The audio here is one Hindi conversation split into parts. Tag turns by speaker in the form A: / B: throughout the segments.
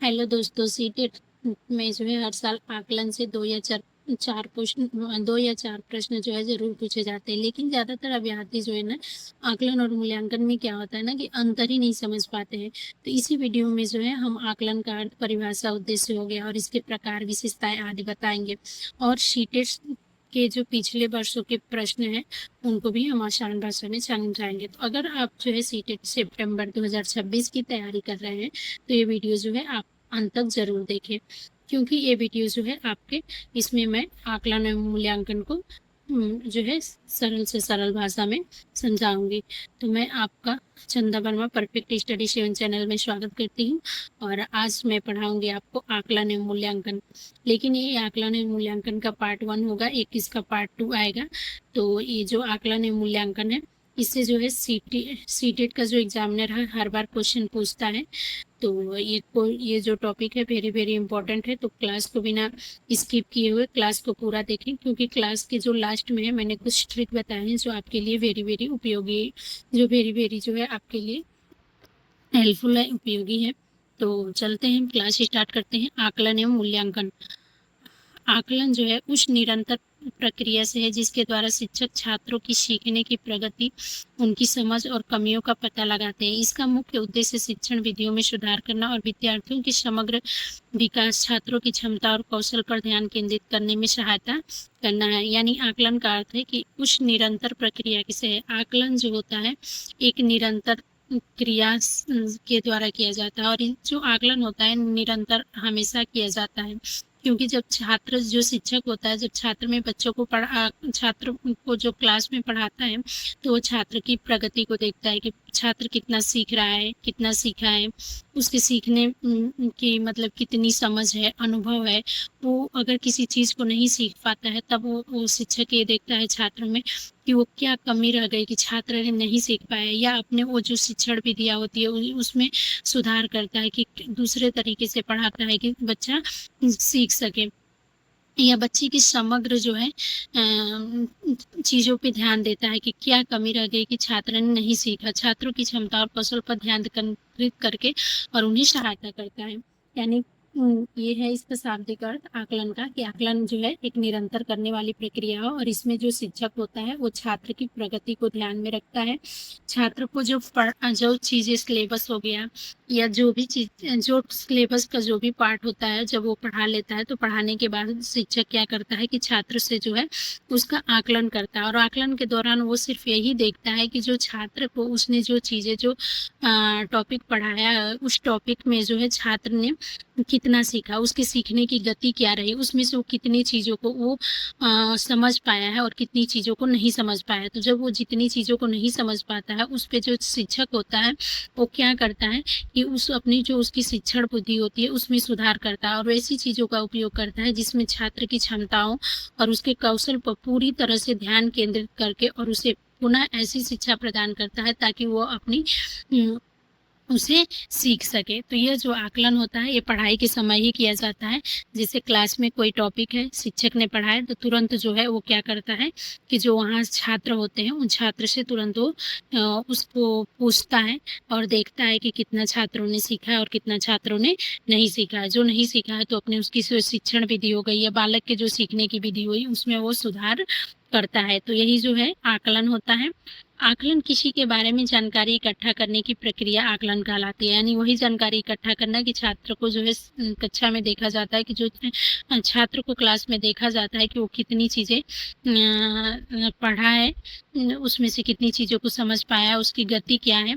A: हेलो दोस्तों, सीटेट में जो है हर साल आकलन से दो या चार प्रश्न जो है ज़रूर पूछे जाते हैं। लेकिन ज़्यादातर अभ्यर्थी जो है ना, आकलन और मूल्यांकन में क्या होता है ना कि अंतर ही नहीं समझ पाते हैं। तो इसी वीडियो में जो है हम आकलन का अर्थ, परिभाषा, उद्देश्य हो गया और इसके प्रकार, विशेषताएं आदि बताएंगे। और सीटेट के जो पिछले वर्षों के प्रश्न हैं उनको भी हम आसान भाषा में समझाएंगे। तो अगर आप जो है सीटेट सितंबर 2026 की तैयारी कर रहे हैं तो ये वीडियो जो है आप अंत तक ज़रूर देखें, क्योंकि ये वीडियो जो है आपके इसमें मैं आकलन एवं मूल्यांकन को जो है सरल से सरल भाषा में समझाऊंगी। तो मैं आपका चंदा वर्मा परफेक्ट स्टडी 7 चैनल में स्वागत करती हूँ और आज मैं पढ़ाऊंगी आपको आकलन एवं मूल्यांकन। लेकिन ये आकलन एवं मूल्यांकन का पार्ट 1 होगा, एक इसका पार्ट 2 आएगा। तो ये जो आकलन एवं मूल्यांकन है इससे जो है सीटेट का जो एग्जामिनर है हर बार क्वेश्चन पूछता है। तो ये जो टॉपिक है वेरी वेरी इंपॉर्टेंट है। तो क्लास को बिना स्किप किए हुए क्लास को पूरा देखें, क्योंकि क्लास के जो लास्ट में है मैंने कुछ ट्रिक बताए हैं जो आपके लिए वेरी वेरी उपयोगी, जो वेरी वेरी जो है आपके लिए हेल्पफुल है, उपयोगी है। तो चलते हैं, क्लास स्टार्ट करते हैं। आकलन एवं मूल्यांकन। आकलन जो है उस निरंतर प्रक्रिया से है जिसके द्वारा शिक्षक छात्रों की सीखने की प्रगति, उनकी समझ और कमियों का पता लगाते हैं। इसका मुख्य उद्देश्य शिक्षण विधियों में सुधार करना और विद्यार्थियों की समग्र विकास, छात्रों की क्षमता और कौशल पर ध्यान केंद्रित करने में सहायता करना है। यानी आकलन का अर्थ है कि उस निरंतर प्रक्रिया से है। आकलन जो होता है एक निरंतर क्रिया के द्वारा किया जाता है, और जो आकलन होता है निरंतर हमेशा किया जाता है। क्योंकि जब छात्र, जो शिक्षक होता है, जब छात्र में बच्चों को छात्र को जो क्लास में पढ़ाता है तो वो छात्र की प्रगति को देखता है कि छात्र कितना सीख रहा है, कितना सीखा है, उसके सीखने की मतलब कितनी समझ है, अनुभव है। वो अगर किसी चीज़ को नहीं सीख पाता है तब वो शिक्षक ये देखता है छात्र में कि वो क्या कमी रह गई कि छात्र ने नहीं सीख पाया, या अपने वो जो शिक्षण विधियाँ होती है उसमें सुधार करता है कि दूसरे तरीके से पढ़ाता है कि बच्चा सीख सके, या बच्चे की समग्र जो है चीज़ों पे ध्यान देता है कि क्या कमी रह गई कि छात्र ने नहीं सीखा। छात्रों की क्षमता और कौशल पर ध्यान केंद्रित करके और उन्हें सहायता करता है। यानी ये है इसका शाब्दिक अर्थ आकलन का, कि आकलन जो है एक निरंतर करने वाली प्रक्रिया है और इसमें जो शिक्षक होता है वो छात्र की प्रगति को ध्यान में रखता है। छात्र को जो चीज़ें सिलेबस हो गया या जो भी चीज, जो सिलेबस का जो भी पार्ट होता है जब वो पढ़ा लेता है तो पढ़ाने के बाद शिक्षक क्या करता है कि छात्र से जो है उसका आकलन करता है। और आकलन के दौरान वो सिर्फ यही देखता है कि जो छात्र को उसने जो चीज़ें, जो टॉपिक पढ़ाया उस टॉपिक में जो है छात्र ने कितना सीखा, उसके सीखने की गति क्या रही, उसमें से वो कितनी चीज़ों को वो समझ पाया है और कितनी चीज़ों को नहीं समझ पाया। तो जब वो जितनी चीज़ों को नहीं समझ पाता है उस पे जो शिक्षक होता है वो क्या करता है कि उस अपनी जो उसकी शिक्षण बुद्धि होती है उसमें सुधार करता है और वैसी चीज़ों का उपयोग करता है जिसमें छात्र की क्षमताओं और उसके कौशल पर पूरी तरह से ध्यान केंद्रित करके और उसे पुनः ऐसी शिक्षा प्रदान करता है ताकि वो अपनी उसे सीख सके। तो यह जो आकलन होता है ये पढ़ाई के समय ही किया जाता है। जैसे क्लास में कोई टॉपिक है, शिक्षक ने पढ़ाया तो तुरंत जो है वो क्या करता है कि जो वहाँ छात्र होते हैं उन छात्र से तुरंत वो उसको पूछता है और देखता है कि कितना छात्रों ने सीखा है और कितना छात्रों ने नहीं सीखा है। जो नहीं सीखा है तो अपने उसकी शिक्षण विधि हो गई या बालक के जो सीखने की विधि हुई उसमें वो सुधार करता है। तो यही जो है आकलन होता है। आकलन किसी के बारे में जानकारी इकट्ठा करने की प्रक्रिया आकलन कहलाती है। यानी वही जानकारी इकट्ठा करना कि छात्र को जो है कक्षा में देखा जाता है कि जो छात्र को क्लास में देखा जाता है कि वो कितनी चीज़ें पढ़ा है, उसमें से कितनी चीज़ों को समझ पाया, उसकी गति क्या है।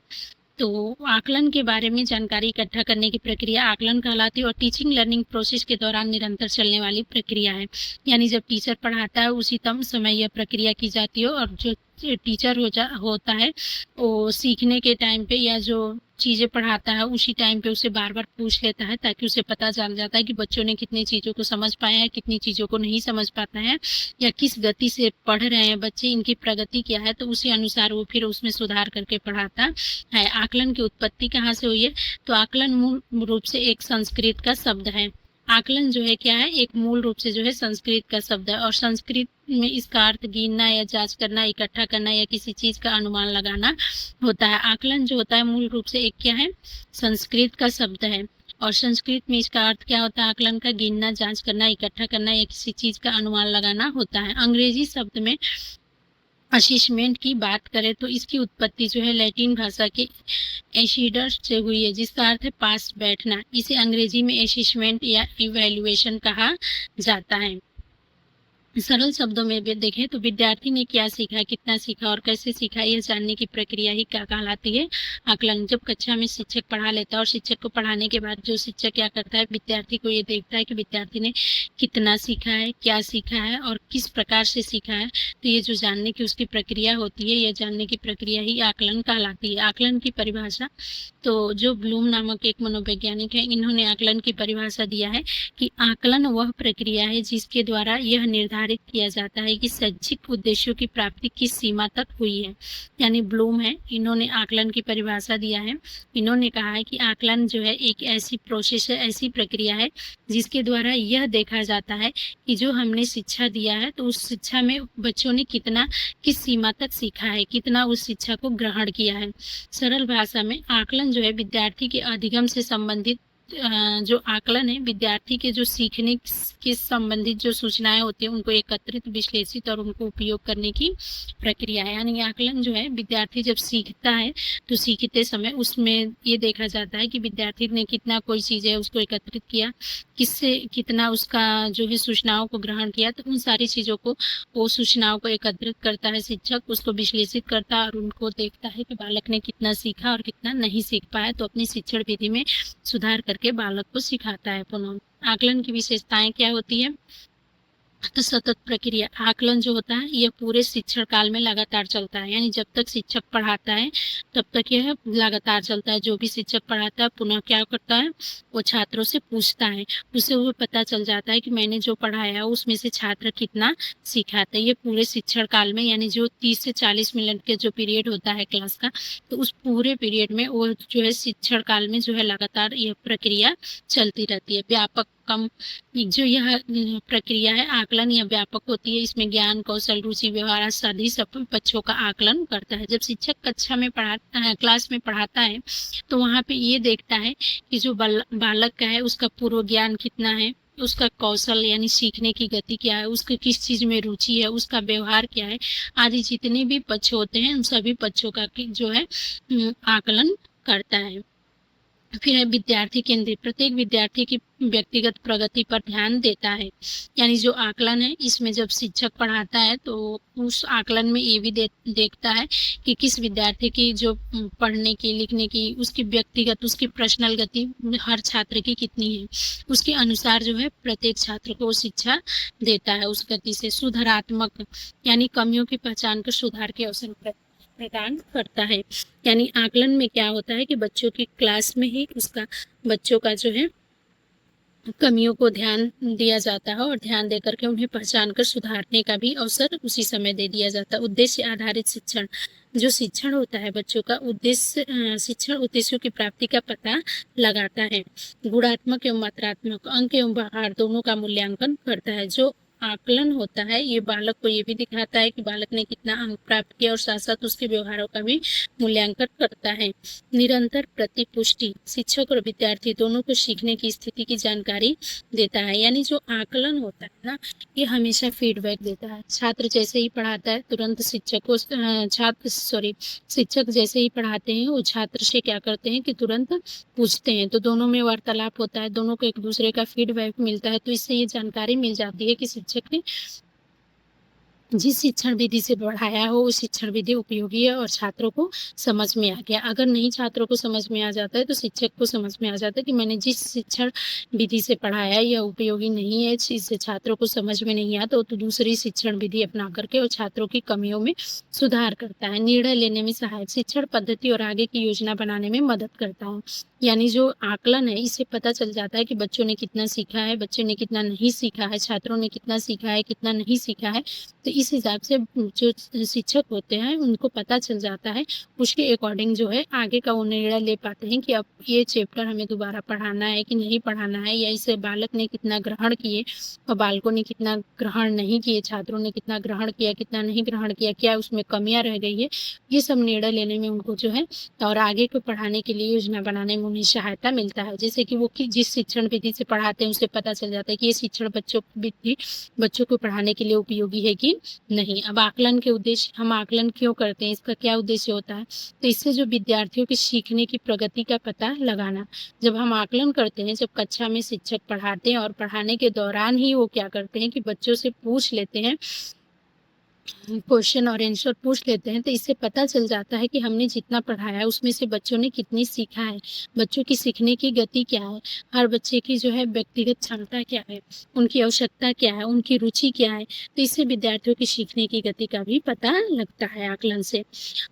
A: तो आकलन के बारे में जानकारी इकट्ठा करने की प्रक्रिया आकलन कहलाती है और टीचिंग लर्निंग प्रोसेस के दौरान निरंतर चलने वाली प्रक्रिया है। यानी जब टीचर पढ़ाता है उसी समय यह प्रक्रिया की जाती है और जो टीचर होता है वो सीखने के टाइम पे या जो चीज़ें पढ़ाता है उसी टाइम पे उसे बार बार पूछ लेता है ताकि उसे पता चल जाता है कि बच्चों ने कितनी चीज़ों को समझ पाया है, कितनी चीज़ों को नहीं समझ पाता है, या किस गति से पढ़ रहे हैं बच्चे, इनकी प्रगति क्या है। तो उसी अनुसार वो फिर उसमें सुधार करके पढ़ाता है। आकलन की उत्पत्ति कहाँ से हुई है? तो आकलन मूल रूप से एक संस्कृत का शब्द है। आकलन जो है क्या है, एक मूल रूप से जो है संस्कृत का शब्द है और संस्कृत में इसका अर्थ गिनना या जांच करना, इकट्ठा करना या किसी चीज का अनुमान लगाना होता है। आकलन जो होता है मूल रूप से एक क्या है, संस्कृत का शब्द है। और संस्कृत में इसका अर्थ क्या होता है? आकलन का गिनना, जांच करना, इकट्ठा करना या किसी चीज का अनुमान लगाना होता है। अंग्रेजी शब्द में असेसमेंट की बात करें तो इसकी उत्पत्ति जो है लैटिन भाषा के एसिडर से हुई है, जिसका अर्थ है पास बैठना। इसे अंग्रेजी में असेसमेंट या इवैल्यूएशन कहा जाता है। सरल शब्दों में भी देखें तो विद्यार्थी ने क्या सीखा, कितना सीखा और कैसे सीखा, यह जानने की प्रक्रिया ही क्या कहलाती है? आकलन। जब कक्षा में शिक्षक पढ़ा लेता है और शिक्षक को पढ़ाने के बाद जो शिक्षक क्या करता है, विद्यार्थी को ये देखता है कि विद्यार्थी ने कितना सीखा है, क्या सीखा है और किस प्रकार से सीखा है। तो ये जो जानने की उसकी प्रक्रिया होती है, यह जानने की प्रक्रिया ही आकलन कहलाती है। आकलन की परिभाषा, तो जो ब्लूम नामक एक मनोवैज्ञानिक है, इन्होंने आकलन की परिभाषा दिया है कि आकलन वह प्रक्रिया है जिसके द्वारा यह निर्धारित किया जाता है कि शैक्षिक उद्देश्यों की प्राप्ति किस सीमा तक हुई है। यानी ब्लूम है, इन्होंने आकलन की परिभाषा दिया है। इन्होंने कहा है कि आकलन जो है एक ऐसी प्रोसेस है, ऐसी प्रक्रिया है जिसके द्वारा यह देखा जाता है कि जो हमने शिक्षा दिया है तो उस शिक्षा में बच्चों ने कितना, किस सीमा तक सीखा है, कितना उस शिक्षा को ग्रहण किया है। सरल भाषा में आकलन जो है विद्यार्थी के अधिगम से संबंधित जो आकलन है विद्यार्थी के जो सीखने के संबंधित जो सूचनाएं होती हैं उनको एकत्रित, विश्लेषित और उनको उपयोग करने की प्रक्रिया है। यानी आकलन जो है विद्यार्थी जब सीखता है तो सीखते समय उसमें ये देखा जाता है कि विद्यार्थी ने कितना कोई चीज़ है उसको एकत्रित किया, किससे कितना उसका जो है सूचनाओं को ग्रहण किया। तो उन सारी चीज़ों को, वो सूचनाओं को एकत्रित करता है शिक्षक, उसको विश्लेषित करता है और उनको देखता है कि बालक ने कितना सीखा और कितना नहीं सीख पाया, तो अपनी शिक्षण विधि में सुधार करके बालक को सिखाता है। पुनः आकलन की विशेषताएं क्या होती है? तो सतत प्रक्रिया। आकलन जो होता है यह पूरे शिक्षण काल में लगातार चलता है, यानी जब तक शिक्षक पढ़ाता है तब तक यह लगातार चलता है। जो भी शिक्षक पढ़ाता है पुनः क्या करता है, वो छात्रों से पूछता है, उससे वो पता चल जाता है कि मैंने जो पढ़ाया उसमें से छात्र कितना सीखा था। ये पूरे शिक्षण काल में, यानी जो 30 से 40 मिनट के जो पीरियड होता है क्लास का, तो उस पूरे पीरियड में वो जो है शिक्षण काल में जो है लगातार यह प्रक्रिया चलती रहती है। व्यापक कम जो यह प्रक्रिया है आकलन यह व्यापक होती है। इसमें ज्ञान, कौशल, रुचि, व्यवहार सभी सब बच्चों का आकलन करता है। जब शिक्षक कक्षा में पढ़ाता है, क्लास में पढ़ाता है, तो वहाँ पे ये देखता है कि जो बालक का है उसका पूर्व ज्ञान कितना है, उसका कौशल यानी सीखने की गति क्या है, उसके किस चीज में रुचि है, उसका व्यवहार क्या है, आदि जितने भी पक्ष होते हैं उन सभी पक्षों का जो है आकलन करता है। फिर है विद्यार्थी केंद्रित। प्रत्येक विद्यार्थी की व्यक्तिगत प्रगति पर ध्यान देता है। यानी जो आकलन है इसमें जब शिक्षक पढ़ाता है तो उस आकलन में ये भी देखता है कि किस विद्यार्थी की जो पढ़ने की, लिखने की, उसकी व्यक्तिगत, उसकी पर्सनल गति हर छात्र की कितनी है, उसके अनुसार जो है प्रत्येक छात्र को शिक्षा देता है उस गति से। सुधारात्मक यानी कमियों की पहचान कर सुधार के अवसर प्रदान करता है। यानी आकलन में क्या होता है कि बच्चों की क्लास में ही उसका, बच्चों का जो है कमियों को ध्यान दिया जाता है और ध्यान देकर के उन्हें पहचान कर सुधारने का भी अवसर उसी समय दे दिया जाता है। उद्देश्य आधारित शिक्षण, जो शिक्षण होता है बच्चों का उद्देश्य, शिक्षण उद्देश्यों की प्राप्ति का पता लगाता है। गुणात्मक एवं मात्रात्मक, अंक एवं व्यवहार दोनों का मूल्यांकन करता है। जो आकलन होता है ये बालक को ये भी दिखाता है कि बालक ने कितना अंक प्राप्त किया और साथ साथ उसके व्यवहारों का भी मूल्यांकन करता है। निरंतर प्रतिपुष्टि, शिक्षक और विद्यार्थी दोनों को सीखने की स्थिति की जानकारी देता है। यानी जो आकलन होता है ना, ये हमेशा फीडबैक देता है। छात्र जैसे ही पढ़ाता है तुरंत शिक्षक को शिक्षक जैसे ही पढ़ाते हैं वो छात्र से क्या करते हैं कि तुरंत पूछते हैं, तो दोनों में वार्तालाप होता है, दोनों को एक दूसरे का फीडबैक मिलता है। तो इससे ये जानकारी मिल जाती है कि शिक्षक ने जिस शिक्षण विधि से पढ़ाया हो वो शिक्षण विधि उपयोगी है और छात्रों को समझ में आ गया। अगर नहीं छात्रों को समझ में आ जाता है तो शिक्षक को समझ में आ जाता है कि मैंने जिस शिक्षण विधि से पढ़ाया है यह उपयोगी नहीं है, इससे छात्रों को समझ में नहीं आता, तो दूसरी शिक्षण विधि अपना करके और छात्रों की कमियों में सुधार करता है। निर्णय लेने में सहायक, शिक्षण पद्धति और आगे की योजना बनाने में मदद करता है। यानी जो आकलन है इससे पता चल जाता है कि बच्चों ने कितना सीखा है, बच्चों ने कितना नहीं सीखा है, छात्रों ने कितना सीखा है, कितना नहीं सीखा है। तो इस हिसाब से जो शिक्षक होते हैं उनको पता चल जाता है, उसके अकॉर्डिंग जो है आगे का वो निर्णय ले पाते हैं कि अब ये चैप्टर हमें दोबारा पढ़ाना है कि नहीं पढ़ाना है, या इसे बालक ने कितना ग्रहण किए और बालकों ने कितना ग्रहण नहीं किए, छात्रों ने कितना ग्रहण किया, कितना नहीं ग्रहण किया, क्या उसमें कमियां रह गई है, ये सब निर्णय लेने में उनको जो है और आगे को पढ़ाने के लिए योजना बनाने में उन्हें सहायता मिलता है। जैसे कि वो जिस शिक्षण विधि से पढ़ाते हैं, उसे पता चल जाता है कि ये शिक्षण विधि बच्चों को पढ़ाने के लिए उपयोगी है कि नहीं। अब आकलन के उद्देश्य, हम आकलन क्यों करते हैं, इसका क्या उद्देश्य होता है? तो इससे जो विद्यार्थियों के सीखने की प्रगति का पता लगाना। जब हम आकलन करते हैं, जब कक्षा में शिक्षक पढ़ाते हैं और पढ़ाने के दौरान ही वो क्या करते हैं कि बच्चों से पूछ लेते हैं, क्वेश्चन और आंसर पूछ लेते हैं, तो इससे पता चल जाता है कि हमने जितना पढ़ाया है उसमें से बच्चों ने कितनी सीखा है, बच्चों की सीखने की गति क्या है, हर बच्चे की जो है व्यक्तिगत क्षमता क्या है, उनकी आवश्यकता क्या है, उनकी रुचि क्या है। तो इससे विद्यार्थियों की सीखने की गति का भी पता लगता है आकलन से।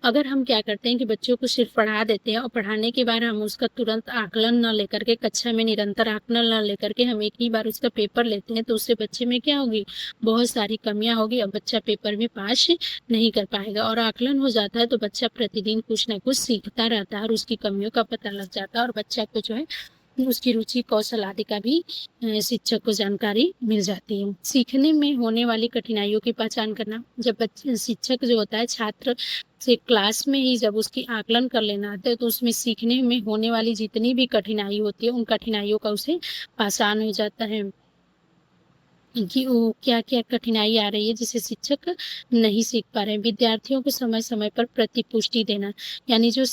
A: अगर हम क्या करते हैं कि बच्चों को सिर्फ पढ़ा देते हैं और पढ़ाने के बाद हम उसका तुरंत आकलन न लेकर के, कक्षा में निरंतर आकलन न लेकर के हम एक ही बार उसका पेपर लेते हैं, तो उससे बच्चे में क्या होगी, बहुत सारी कमियां होगी और बच्चा पेपर में पास नहीं कर पाएगा। और आकलन हो जाता है तो बच्चा प्रतिदिन कुछ ना कुछ सीखता रहता है और उसकी कमियों का पता लग जाता है और बच्चा को जो है उसकी रुचि कौशल आदि का भी शिक्षक को जानकारी मिल जाती है। सीखने में होने वाली कठिनाइयों की पहचान करना। जब शिक्षक जो होता है छात्र से क्लास में ही जब उसकी आकलन कर लेना आता है, तो उसमें सीखने में होने वाली जितनी भी कठिनाई होती है, उन कठिनाइयों का उसे पहचान हो जाता है कि वो क्या-क्या कठिनाई आ रही है जिसे शिक्षक नहीं सीख पा रहे हैं। विद्यार्थियों को समय-समय पर प्रतिपुष्टि देना, यानी जो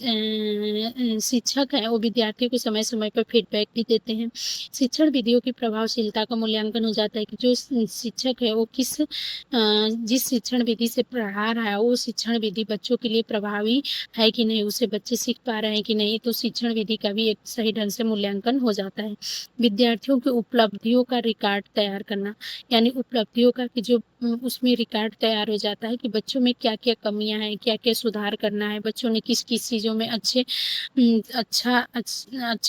A: शिक्षक हैं वो विद्यार्थियों को समय-समय पर फीडबैक भी देते हैं। शिक्षण विधियों की प्रभावशीलता का मूल्यांकन हो जाता है कि जो शिक्षक है वो जिस शिक्षण विधि से पढ़ा रहा है वो शिक्षण विधि बच्चों के लिए प्रभावी है कि नहीं, उससे बच्चे सीख पा रहे हैं कि नहीं, तो शिक्षण विधि का भी एक सही ढंग से मूल्यांकन हो जाता है। विद्यार्थियों की उपलब्धियों का रिकॉर्ड तैयार करना, यानी उपलब्धियों का कि जो उसमें रिकॉर्ड तैयार हो जाता है कि बच्चों में क्या-क्या कमियाँ हैं, क्या-क्या सुधार करना है, बच्चों ने किस-किस चीज़ों में अच्छा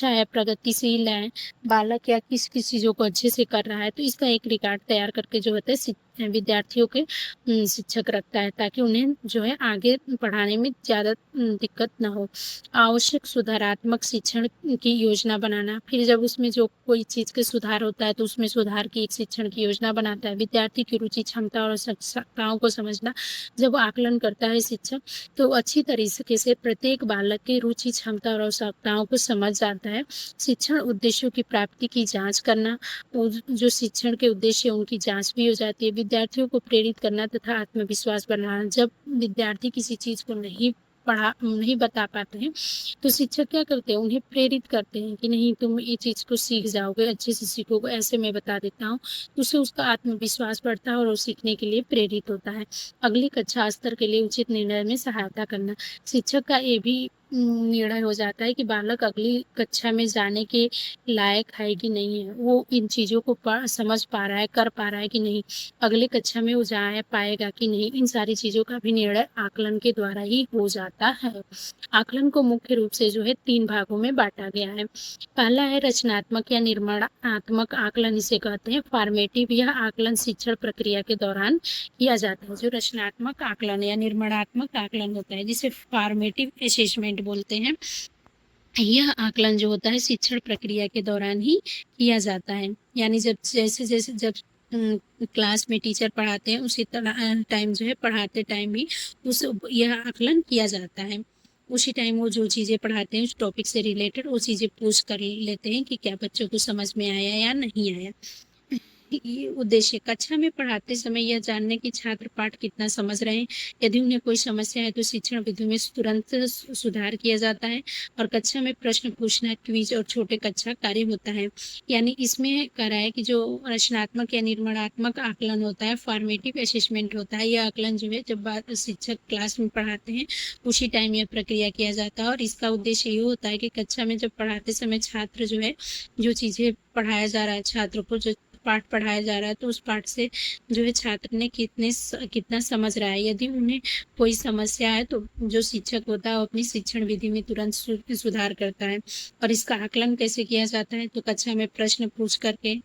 A: है, प्रगतिशील है, बालक या किस-किस चीज़ों को अच्छे से कर रहा है। तो इसका एक रिकॉर्ड तैयार करके जो होता है विद्यार्थियों के शिक्षक रखता है, ताकि उन्हें जो है आगे पढ़ाने में ज़्यादा दिक्कत ना हो। आवश्यक सुधारात्मक शिक्षण की योजना बनाना, फिर जब उसमें जो कोई चीज़ का सुधार होता है तो उसमें सुधार की एक शिक्षण की योजना बनाता है। विद्यार्थी की रुचि, क्षमता और आवश्यकताओं को समझना। जब आकलन करता है शिक्षक तो अच्छी तरीके से प्रत्येक बालक की रुचि, क्षमता और आवश्यकताओं को समझ जाता है। शिक्षण उद्देश्यों की प्राप्ति की जाँच करना, जो शिक्षण के उद्देश्य उनकी जाँच भी हो जाती है। विद्यार्थियों को प्रेरित करना तथा आत्मविश्वास बढ़ाना। जब विद्यार्थी किसी चीज़ को नहीं बता पाते हैं, तो शिक्षक क्या करते हैं, उन्हें प्रेरित करते हैं कि नहीं, तुम ये चीज़ को सीख जाओगे, अच्छे से सीखोगे, ऐसे मैं बता देता हूँ। उससे उसका आत्मविश्वास बढ़ता है और वो सीखने के लिए प्रेरित होता है। अगली कक्षा स्तर के लिए उचित निर्णय में सहायता करना। शिक्षक का ये भी निर्णय हो जाता है कि बालक अगली कक्षा में जाने के लायक है कि नहीं है, वो इन चीज़ों को समझ पा रहा है, कर पा रहा है कि नहीं, अगली कक्षा में वो जा पाएगा कि नहीं, इन सारी चीज़ों का भी निर्णय आकलन के द्वारा ही हो जाता है। आकलन को मुख्य रूप से जो है 3 भागों में बाँटा गया है। पहला है रचनात्मक या निर्माणात्मक आकलन, इसे कहते हैं फॉर्मेटिव। यह आकलन शिक्षण प्रक्रिया के दौरान किया जाता है। जो रचनात्मक आकलन या निर्माणात्मक आकलन होता है, जिसे फॉर्मेटिव असेसमेंट बोलते हैं, यह आकलन जो होता है शिक्षण प्रक्रिया के दौरान ही किया जाता है। यानी जैसे जब क्लास में टीचर पढ़ाते हैं उसी तरह टाइम जो है पढ़ाते टाइम ही यह आकलन किया जाता है। उसी टाइम वो जो चीज़ें पढ़ाते हैं उस टॉपिक से रिलेटेड वो चीज़ें पूछ कर लेते हैं कि क्या बच्चों को समझ में आया या नहीं आया। ये उद्देश्य कक्षा में पढ़ाते समय यह जानने की छात्र पाठ कितना समझ रहे हैं। यदि उन्हें कोई समस्या है तो शिक्षण विधि में तुरंत सुधार किया जाता है और कक्षा में प्रश्न पूछना, क्विज और छोटे कक्षा कार्य होता है। यानी इसमें कह रहा है कि जो रचनात्मक या निर्माणात्मक आकलन होता है, फॉर्मेटिव असेसमेंट होता है, यह आकलन जो है जब शिक्षक क्लास में पढ़ाते हैं उसी टाइम यह प्रक्रिया किया जाता है और इसका उद्देश्य ये होता है कि कक्षा में जब पढ़ाते समय छात्र जो है जो चीज़ें पढ़ाया जा रहा है, छात्रों को जो पाठ पढ़ाया जा रहा है तो उस पाठ से जो है छात्र ने कितना समझ रहा है। यदि उन्हें कोई समस्या है तो जो शिक्षक होता है वो अपनी शिक्षण विधि में तुरंत सुधार करता है। और इसका आकलन कैसे किया जाता है, तो कक्षा में प्रश्न पूछ करके,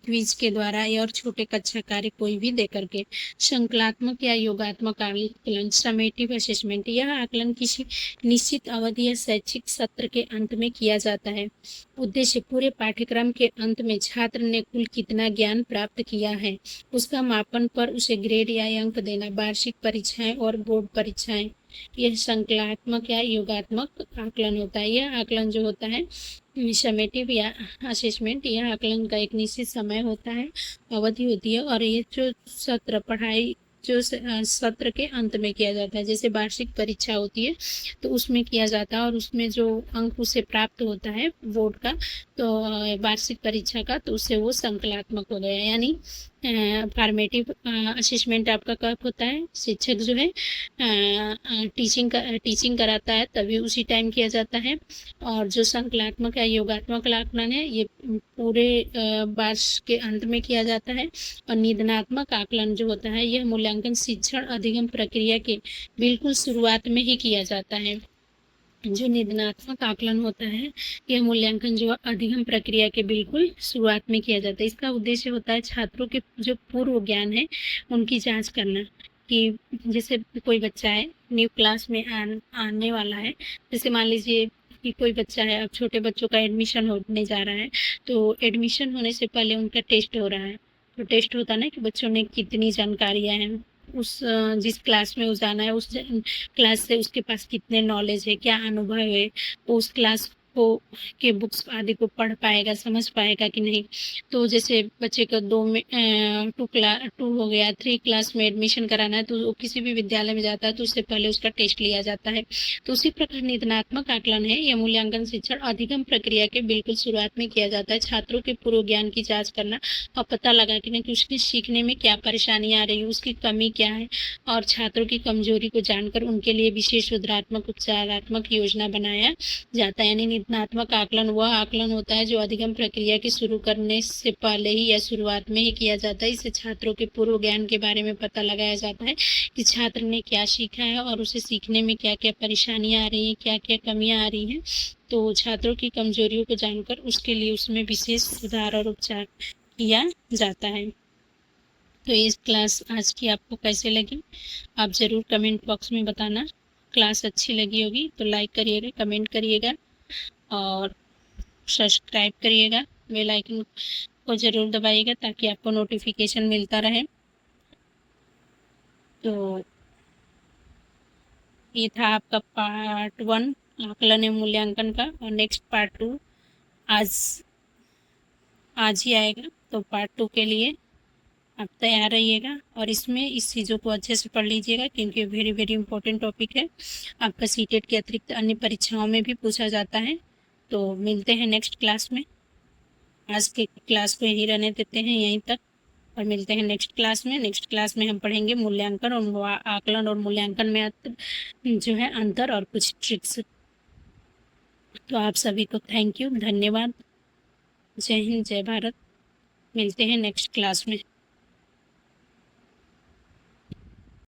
A: क्विज के द्वारा या और छोटे कक्षा कार्य कोई भी दे करके। संकलात्मक या योगात्मक आकलन, समेटिव असेसमेंट, यह आकलन किसी निश्चित अवधि या शैक्षिक सत्र के अंत में किया जाता है। उद्देश्य पूरे पाठ्यक्रम के अंत में छात्र ने कुल कितना ज्ञान प्राप्त किया है उसका मापन पर उसे ग्रेड या अंक देना। वार्षिक परीक्षाएं और बोर्ड परीक्षाएं यह संकल्पात्मक या योगात्मक आकलन होता है। यह आकलन जो होता है समेटिव या असेसमेंट, यह आकलन का एक निश्चित समय होता है, अवधि होती है, और ये जो सत्र पढ़ाई जो सत्र के अंत में किया जाता है, जैसे वार्षिक परीक्षा होती है तो उसमें किया जाता है, और उसमें जो अंक उसे प्राप्त होता है बोर्ड का, तो वार्षिक परीक्षा का, तो उससे वो संकल्पात्मक हो गया। यानी फॉर्मेटिव असेसमेंट आपका कब होता है, शिक्षक जो है टीचिंग कराता है तभी उसी टाइम किया जाता है। और जो संकल्पात्मक या योगात्मक आकलन है ये पूरे वर्ष के अंत में किया जाता है। और निदानात्मक आकलन जो होता है यह मूल्यांकन शिक्षण अधिगम प्रक्रिया के बिल्कुल शुरुआत में ही किया जाता है। जो निदानात्मक आकलन होता है यह मूल्यांकन जो अधिगम प्रक्रिया के बिल्कुल शुरुआत में किया जाता है। इसका उद्देश्य होता है छात्रों के जो पूर्व ज्ञान है उनकी जांच करना, कि जैसे कोई बच्चा है न्यू क्लास में आने वाला है, जैसे मान लीजिए कि कोई बच्चा है, अब छोटे बच्चों का एडमिशन होने जा रहा है, तो एडमिशन होने से पहले उनका टेस्ट हो रहा है। तो टेस्ट होता है ना कि बच्चों ने कितनी जानकारियाँ हैं, उस जिस क्लास में वो जाना है उस क्लास से उसके पास कितने नॉलेज है, क्या अनुभव है, वो उस क्लास को के बुक्स आदि को पढ़ पाएगा, समझ पाएगा कि नहीं। तो जैसे बच्चे को 2 में 2 हो गया, 3 क्लास में एडमिशन कराना है, तो वो किसी भी विद्यालय में जाता है तो उससे पहले उसका टेस्ट लिया जाता है। तो उसी प्रकार निदानात्मक आकलन है, यह मूल्यांकन शिक्षण अधिगम प्रक्रिया के बिल्कुल शुरुआत में किया जाता है। छात्रों के पूर्व ज्ञान की जाँच करना और पता लगाना कि उसके सीखने में क्या परेशानियाँ आ रही है, उसकी कमी क्या है, और छात्रों की कमजोरी को जानकर उनके लिए विशेष सुधारात्मक उपचारात्मक योजना बनाया जाता है। यानी निदानात्मक आकलन वह आकलन होता है जो अधिगम प्रक्रिया के शुरू करने से पहले ही या शुरुआत में ही किया जाता है। इससे छात्रों के पूर्व ज्ञान के बारे में पता लगाया जाता है कि छात्र ने क्या सीखा है और उसे सीखने में क्या क्या परेशानियाँ आ रही हैं, क्या क्या कमियाँ आ रही हैं। तो छात्रों की कमजोरियों को जानकर उसके लिए उसमें विशेष सुधार और उपचार किया जाता है। तो इस क्लास आज की आपको कैसे लगी आप ज़रूर कमेंट बॉक्स में बताना। क्लास अच्छी लगी होगी तो लाइक करिएगा, कमेंट करिएगा और सब्सक्राइब करिएगा, बेल आइकन को ज़रूर दबाइएगा ताकि आपको नोटिफिकेशन मिलता रहे। तो ये था आपका पार्ट 1 आकलन एवं मूल्यांकन का, और नेक्स्ट पार्ट 2 आज ही आएगा। तो पार्ट 2 के लिए आप तैयार रहिएगा और इसमें इस चीज़ों को अच्छे से पढ़ लीजिएगा क्योंकि वेरी वेरी इंपॉर्टेंट टॉपिक है। आपका सीटेट के अतिरिक्त अन्य परीक्षाओं में भी पूछा जाता है। तो मिलते हैं नेक्स्ट क्लास में। आज के क्लास को यहीं रहने देते हैं, यहीं तक, और मिलते हैं नेक्स्ट क्लास में। नेक्स्ट क्लास में हम पढ़ेंगे मूल्यांकन और आकलन और मूल्यांकन में जो है अंतर और कुछ ट्रिक्स। तो आप सभी को थैंक यू, धन्यवाद। जय हिंद, जय भारत। मिलते हैं नेक्स्ट क्लास में।